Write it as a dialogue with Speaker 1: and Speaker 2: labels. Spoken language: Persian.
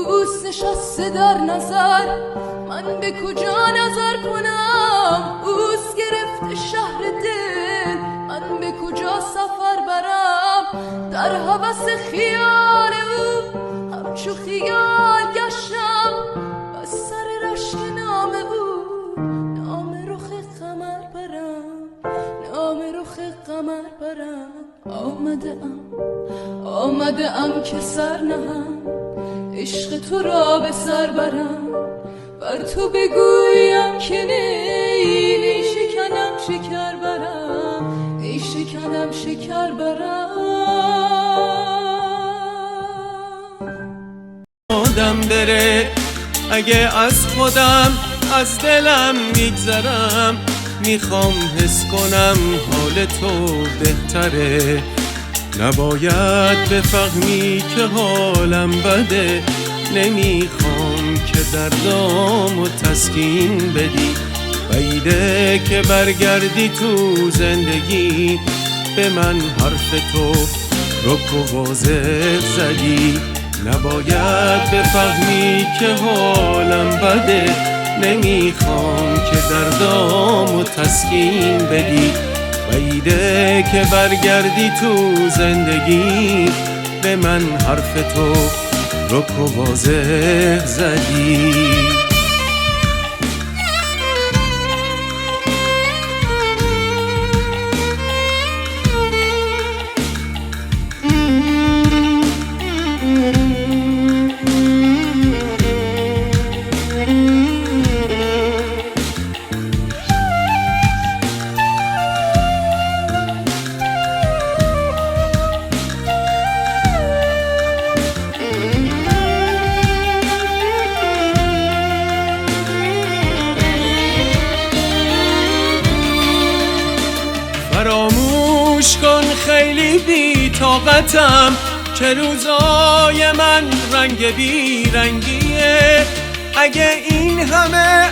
Speaker 1: اوست نشسته در نظر، من به کجا نظر کنم؟ اوست گرفته شهر دل، من به کجا سفر برم؟ در هوس خیال او همچو خیال گشتم، بس سر رشک نام او نام رخ قمر برم، نام رخ قمر برم. آمده ام که سر نهم، عشق تو را به سر برم، بر تو بگویم که نی شکنم شکر برم، ای شکنم شکر برم.
Speaker 2: آدم بره اگه از خودم از دلم میگذرم، میخوام حس کنم حال تو بهتره. نباید بفهمی که حالم بده، نمیخوام که دردامو تسکین بدی. بعیده که برگردی تو زندگی، به من حرف تو رک و واضح زدی. نباید بفهمی که حالم بده، نمیخوام که دردامو تسکین بدی. بعیده که برگردی تو زندگی، به من حرف تو رک و واضح زدی. فراموش کن خیلی بی طاقتم، که روزای من رنگ بی رنگیه. اگه این همه